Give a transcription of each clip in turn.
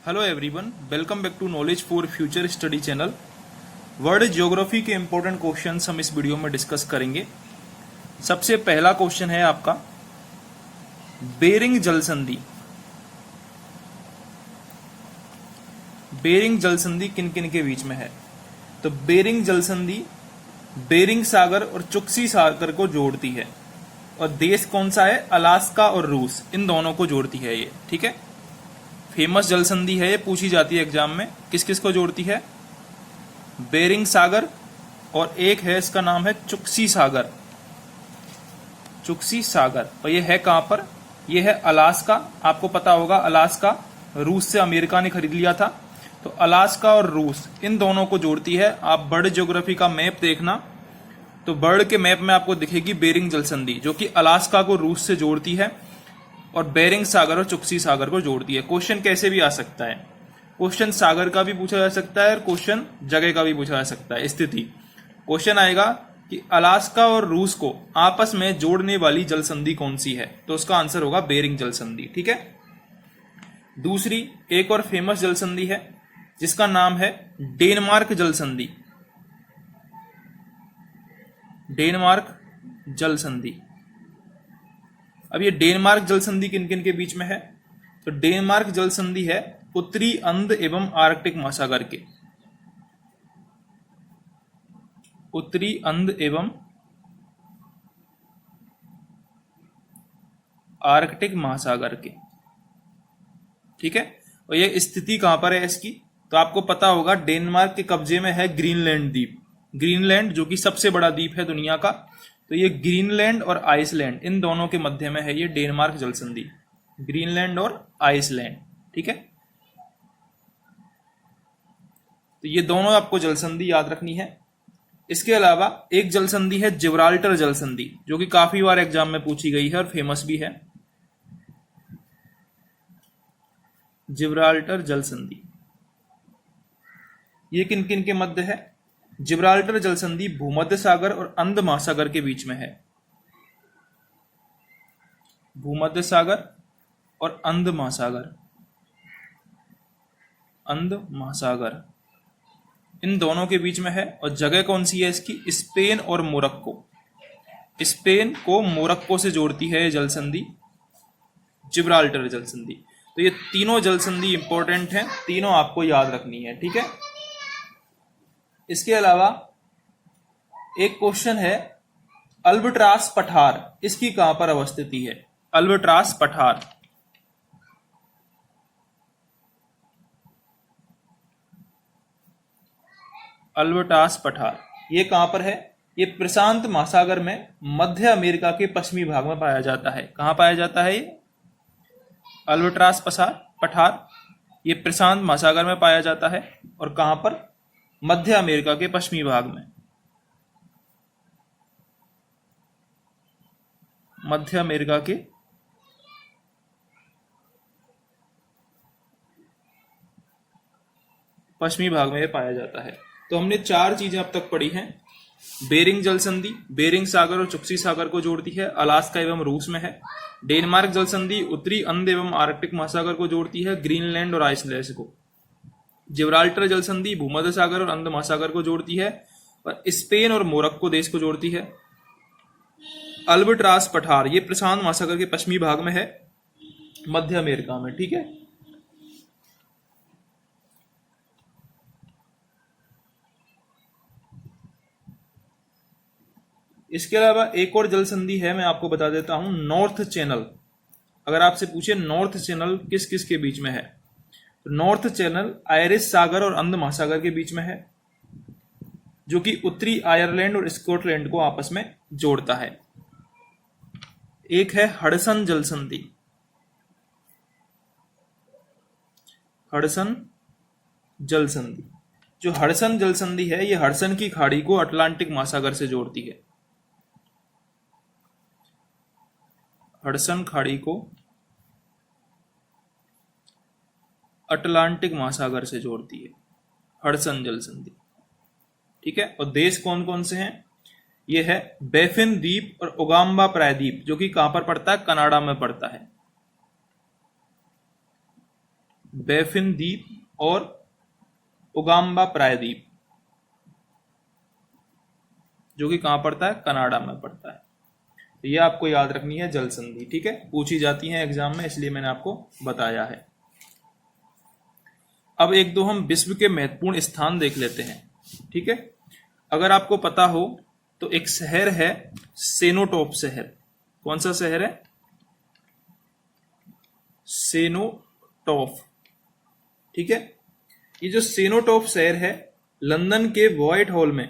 Hello everyone, welcome back to knowledge for future study channel. World geography के important questions हम इस video में discuss करेंगे। सबसे पहला क्वेश्चन है आपका, बेरिंग जल संधि। बेरिंग जल संधि किन किन के बीच में है? तो बेरिंग जल संधि बेरिंग सागर और चुक्सी सागर को जोड़ती है। और देश कौन सा है? अलास्का और रूस, इन दोनों को जोड़ती है ये। ठीक है, फेमस जल संधि है, ये पूछी जाती है एग्जाम में। किस किस को जोड़ती है? बेरिंग सागर, और एक है इसका नाम है चुक्सी सागर। चुक्सी सागर, और ये है कहां पर? ये है अलास्का। आपको पता होगा अलास्का रूस से अमेरिका ने खरीद लिया था। तो अलास्का और रूस, इन दोनों को जोड़ती है। आप वर्ल्ड ज्योग्राफी का मैप देखना, तो वर्ल्ड के मैप में आपको दिखेगी बेरिंग जल संधि, जो कि अलास्का को रूस से जोड़ती है और बेरिंग सागर और चुक्सी सागर को जोड़ती है। क्वेश्चन कैसे भी आ सकता है, क्वेश्चन सागर का भी पूछा जा सकता है और क्वेश्चन जगह का भी पूछा जा सकता है। स्थिति क्वेश्चन आएगा कि अलास्का और रूस को आपस में जोड़ने वाली जल संधि कौन सी है? तो उसका आंसर होगा बेरिंग जल संधि। ठीक है। दूसरी एक और फेमस जल संधि है जिसका नाम है डेनमार्क जल संधि। डेनमार्क जल संधि। अब ये डेनमार्क जल संधि किन किन के बीच में है? तो डेनमार्क जल संधि है उत्तरी अंध एवं आर्कटिक महासागर के। उत्तरी अंध एवं आर्कटिक महासागर के। ठीक है। और ये स्थिति कहां पर है इसकी? तो आपको पता होगा डेनमार्क के कब्जे में है ग्रीनलैंड द्वीप। ग्रीनलैंड जो कि सबसे बड़ा द्वीप है दुनिया का। तो ये ग्रीनलैंड और आइसलैंड, इन दोनों के मध्य में है ये डेनमार्क जल संधि। ग्रीनलैंड और आइसलैंड। ठीक है। तो ये दोनों आपको जल संधि याद रखनी है। इसके अलावा एक जल संधि है जिब्राल्टर जल संधि, जो कि काफी बार एग्जाम में पूछी गई है और फेमस भी है। जिब्राल्टर जल संधि ये किन किन के मध्य है? जिब्राल्टर जल संधि भूमध्य सागर और अंध महासागर के बीच में है। भूमध्य सागर और अंध महासागर। अंध महासागर इन दोनों के बीच में है। और जगह कौन सी है इसकी? स्पेन और मोरक्को। स्पेन को मोरक्को से जोड़ती है ये जल संधि, जिब्राल्टर जल संधि। तो ये तीनों जल संधि इंपॉर्टेंट हैं, तीनों आपको याद रखनी है। ठीक है। इसके अलावा एक क्वेश्चन है, अल्बट्रास पठार, इसकी कहां पर अवस्थिति है? अल्बट्रास पठार। अल्बट्रास पठार ये कहां पर है? ये प्रशांत महासागर में मध्य अमेरिका के पश्चिमी भाग में पाया जाता है। कहां पाया जाता है ये अल्बट्रास पठार? ये प्रशांत महासागर में पाया जाता है। और कहां पर? मध्य अमेरिका के पश्चिमी भाग में। मध्य अमेरिका के पश्चिमी भाग में पाया जाता है। तो हमने चार चीजें अब तक पढ़ी हैं। बेरिंग जल संधि बेरिंग सागर और चुक्सी सागर को जोड़ती है, अलास्का एवं रूस में है। डेनमार्क जल संधि उत्तरी अंध एवं आर्कटिक महासागर को जोड़ती है, ग्रीनलैंड और आइसलैंड को। जिब्राल्टर जल संधि भूमध्य सागर और अंध महासागर को जोड़ती है और स्पेन और मोरक्को देश को जोड़ती है। अल्बट्रास पठार ये प्रशांत महासागर के पश्चिमी भाग में है, मध्य अमेरिका में। ठीक है। इसके अलावा एक और जल संधि है, मैं आपको बता देता हूं, नॉर्थ चैनल। अगर आपसे पूछे नॉर्थ चैनल किस किस के बीच में है, तो नॉर्थ चैनल आयरिश सागर और अंध महासागर के बीच में है, जो कि उत्तरी आयरलैंड और स्कॉटलैंड को आपस में जोड़ता है। एक है हडसन जल संधि। हडसन जल संधि, जो हडसन जल संधि है, ये हडसन की खाड़ी को अटलांटिक महासागर से जोड़ती है। हडसन खाड़ी को अटलांटिक महासागर से जोड़ती है, हडसन जल संधि। ठीक है। और देश कौन कौन से हैं? ये है बैफिन द्वीप और ओगाम्बा प्रायद्वीप, जो कि कहां पर पड़ता है? कनाडा में पड़ता है। बैफिन द्वीप और उगाम्बा प्रायद्वीप, जो कि कहां पड़ता है, कनाडा में पड़ता है। तो ये आपको याद रखनी है जल संधि, ठीक है, पूछी जाती है एग्जाम में, इसलिए मैंने आपको बताया है। अब एक दो हम विश्व के महत्वपूर्ण स्थान देख लेते हैं, ठीक है। अगर आपको पता हो तो एक शहर है सेनोटॉप शहर। कौन सा शहर है, सेनोटॉप, ठीक है। ये जो सेनोटॉप शहर है, लंदन के व्हाइट हॉल में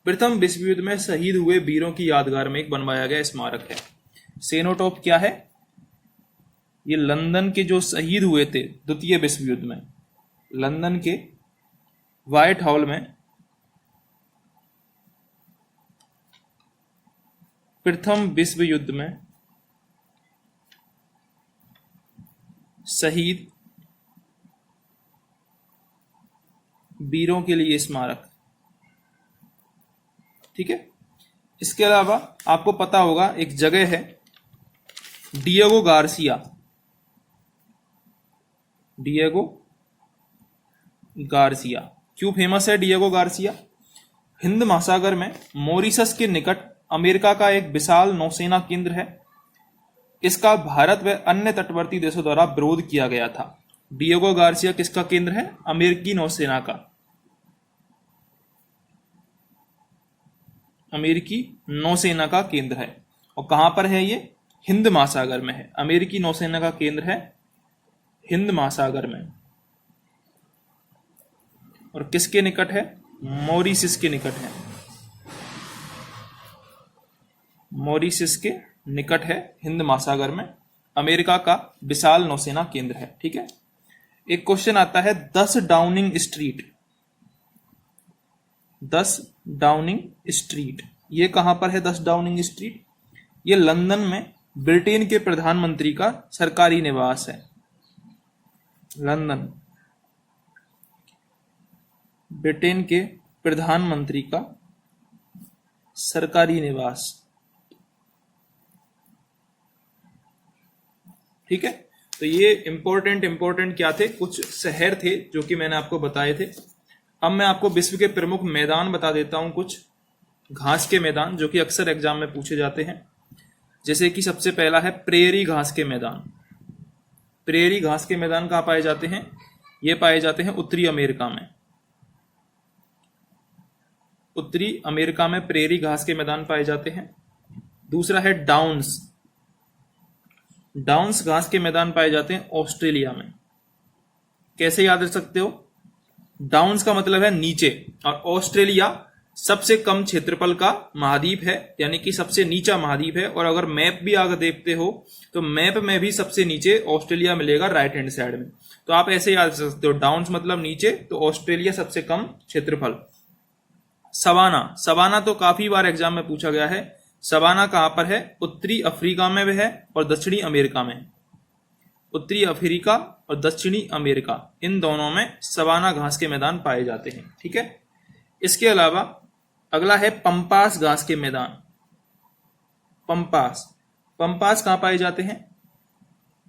प्रथम विश्व युद्ध में शहीद हुए वीरों की यादगार में एक बनवाया गया स्मारक है। सेनोटॉप क्या है, ये लंदन के जो शहीद हुए थे द्वितीय विश्व युद्ध में, लंदन के व्हाइट हॉल में प्रथम विश्व युद्ध में शहीद वीरों के लिए स्मारक, ठीक है। इसके अलावा आपको पता होगा एक जगह है डिएगो गार्सिया, डिएगो गार्सिया क्यों फेमस है डिएगो गार्सिया? हिंद महासागर में मॉरिशस के निकट अमेरिका का एक विशाल नौसेना केंद्र है। इसका भारत व अन्य तटवर्ती देशों द्वारा विरोध किया गया था। डिएगो गार्सिया किसका केंद्र है? अमेरिकी नौसेना का, अमेरिकी नौसेना का केंद्र है। और कहां पर है ये? हिंद महासागर में है। अमेरिकी नौसेना का केंद्र है हिंद महासागर में। और किसके निकट है? मॉरिशस के निकट है, मॉरिशस के निकट है हिंद महासागर में, अमेरिका का विशाल नौसेना केंद्र है, ठीक है। एक क्वेश्चन आता है 10 डाउनिंग स्ट्रीट, 10 डाउनिंग स्ट्रीट ये कहां पर है? 10 डाउनिंग स्ट्रीट ये लंदन में ब्रिटेन के प्रधानमंत्री का सरकारी निवास है। लंदन ब्रिटेन के प्रधानमंत्री का सरकारी निवास, ठीक है। तो ये इंपॉर्टेंट क्या थे? कुछ शहर थे जो कि मैंने आपको बताए थे। अब मैं आपको विश्व के प्रमुख मैदान बता देता हूं, कुछ घास के मैदान जो कि अक्सर एग्जाम में पूछे जाते हैं। जैसे कि सबसे पहला है प्रेयरी घास के मैदान। प्रेयरी घास के मैदान कहां पाए जाते हैं? ये पाए जाते हैं उत्तरी अमेरिका में। उत्तरी अमेरिका में प्रेयरी घास के मैदान पाए जाते हैं। दूसरा है डाउन्स, डाउन्स घास के मैदान पाए जाते हैं ऑस्ट्रेलिया में। कैसे याद रख सकते हो? डाउन्स का मतलब है नीचे, और ऑस्ट्रेलिया सबसे कम क्षेत्रफल का महाद्वीप है, यानी कि सबसे नीचा महाद्वीप है। और अगर मैप भी अगर देखते हो तो मैप में भी सबसे नीचे ऑस्ट्रेलिया मिलेगा राइट हैंड साइड में। तो आप ऐसे याद रख सकते हो, डाउन्स मतलब नीचे, तो ऑस्ट्रेलिया सबसे कम क्षेत्रफल। सवाना, सवाना तो काफी बार एग्जाम में पूछा गया है। सवाना कहां पर है? उत्तरी अफ्रीका में भी है और दक्षिणी अमेरिका में। उत्तरी अफ्रीका और दक्षिणी अमेरिका, इन दोनों में सवाना घास के मैदान पाए जाते हैं, ठीक है। इसके अलावा अगला है पंपास घास के मैदान। पंपास, पंपास कहां पाए जाते हैं?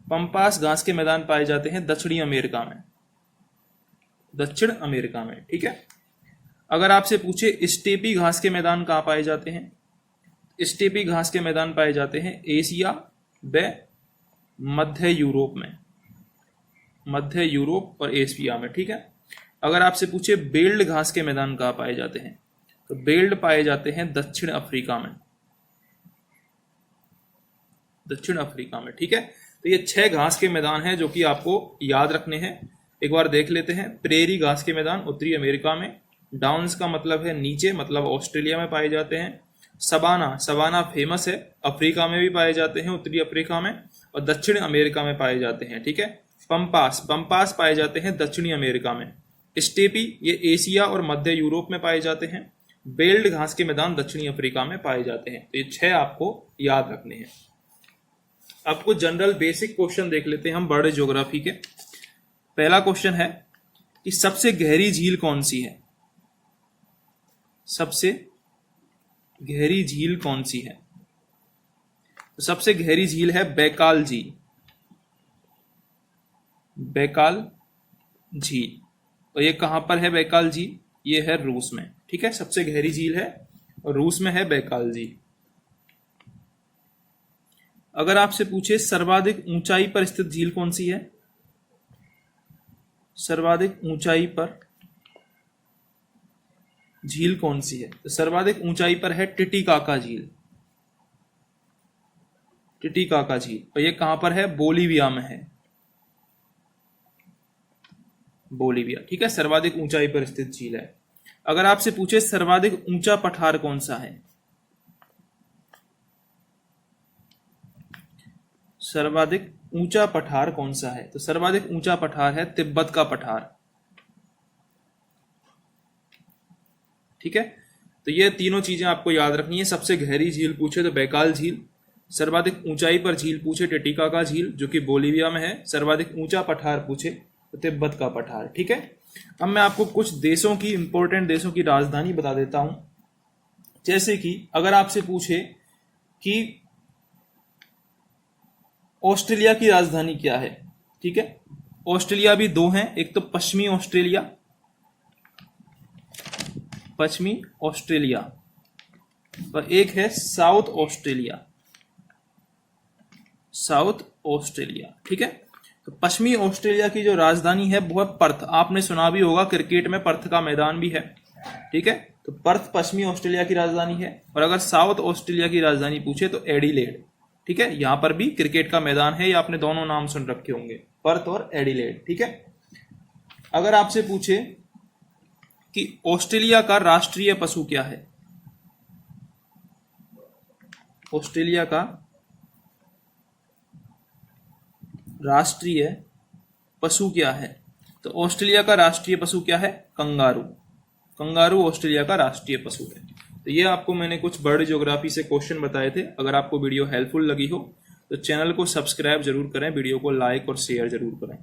पंपास घास के मैदान पाए जाते हैं दक्षिणी अमेरिका में, दक्षिण अमेरिका में, ठीक है। अगर आपसे पूछे स्टेपी घास के मैदान कहां पाए जाते हैं? स्टेपी घास के मैदान पाए जाते हैं एशिया व मध्य यूरोप में, मध्य यूरोप और एशिया में, ठीक है। अगर आपसे पूछे बेल्ड घास के मैदान कहां पाए जाते हैं, तो बेल्ड पाए जाते हैं दक्षिण अफ्रीका में, दक्षिण अफ्रीका में, ठीक है। तो ये 6 घास के मैदान हैं जो कि आपको याद रखने हैं। एक बार देख लेते हैं। प्रेरी घास के मैदान उत्तरी अमेरिका में, डाउन्स का मतलब है नीचे, मतलब ऑस्ट्रेलिया में पाए जाते हैं। सवाना, सवाना फेमस है, अफ्रीका में भी पाए जाते हैं, उत्तरी अफ्रीका में, और दक्षिण अमेरिका में पाए जाते हैं, ठीक है। पंपास, पंपास पाए जाते हैं दक्षिणी अमेरिका में। स्टेपी ये एशिया और मध्य यूरोप में पाए जाते हैं। बेल्ड घास के मैदान दक्षिणी अफ्रीका में पाए जाते हैं। तो ये 6 आपको याद रखने हैं। आपको जनरल बेसिक क्वेश्चन देख लेते हैं हम वर्ल्ड ज्योग्राफी के। पहला क्वेश्चन है कि सबसे गहरी झील कौन सी है? सबसे गहरी झील कौन सी है? तो सबसे गहरी झील है बैकाल झील, बैकाल झील। और ये कहां पर है बैकाल झील? ये है रूस में। ठीक है, सबसे गहरी झील है और रूस में है बैकाल झील। अगर आपसे पूछे सर्वाधिक ऊंचाई पर स्थित झील कौन सी है? सर्वाधिक ऊंचाई पर झील कौन सी है? तो सर्वाधिक ऊंचाई पर है टिटिकाका झील। टिटिकाका झील। और ये कहां पर है? बोलीविया में है। बोलीविया। ठीक है, सर्वाधिक ऊंचाई पर स्थित झील है। अगर आपसे पूछे सर्वाधिक ऊंचा पठार कौन सा है? सर्वाधिक ऊंचा पठार कौन सा है? तो सर्वाधिक ऊंचा पठार है तिब्बत का पठार। ठीक है, तो ये तीनों चीजें आपको याद रखनी है। सबसे गहरी झील पूछे तो बैकाल झील, सर्वाधिक ऊंचाई पर झील पूछे टिटिकाका झील जो कि बोलीविया में है, सर्वाधिक ऊंचा पठार पूछे तो तिब्बत का पठार। ठीक है, अब मैं आपको कुछ देशों की, इंपॉर्टेंट देशों की राजधानी बता देता हूं। जैसे कि अगर आपसे पूछे कि ऑस्ट्रेलिया की राजधानी क्या है? ठीक है, ऑस्ट्रेलिया भी दो हैं, एक तो पश्चिमी ऑस्ट्रेलिया, पश्चिमी ऑस्ट्रेलिया, और एक है साउथ ऑस्ट्रेलिया, साउथ ऑस्ट्रेलिया। ठीक है, तो पश्चिमी ऑस्ट्रेलिया की जो राजधानी है वो है पर्थ। आपने सुना भी होगा, क्रिकेट में पर्थ का मैदान भी है। ठीक है, तो पर्थ पश्चिमी ऑस्ट्रेलिया की राजधानी है। और अगर साउथ ऑस्ट्रेलिया की राजधानी पूछे तो एडिलेड। ठीक है, यहां पर भी क्रिकेट का मैदान है, ये आपने दोनों नाम सुन रखे होंगे, पर्थ और एडिलेड। ठीक है, अगर आपसे पूछे कि ऑस्ट्रेलिया का राष्ट्रीय पशु क्या है? ऑस्ट्रेलिया का राष्ट्रीय पशु क्या है? तो ऑस्ट्रेलिया का राष्ट्रीय पशु क्या है? कंगारू। कंगारू ऑस्ट्रेलिया का राष्ट्रीय पशु है। तो ये आपको मैंने कुछ बर्ड ज्योग्राफी से क्वेश्चन बताए थे। अगर आपको वीडियो हेल्पफुल लगी हो तो चैनल को सब्सक्राइब जरूर करें, वीडियो को लाइक और शेयर जरूर करें।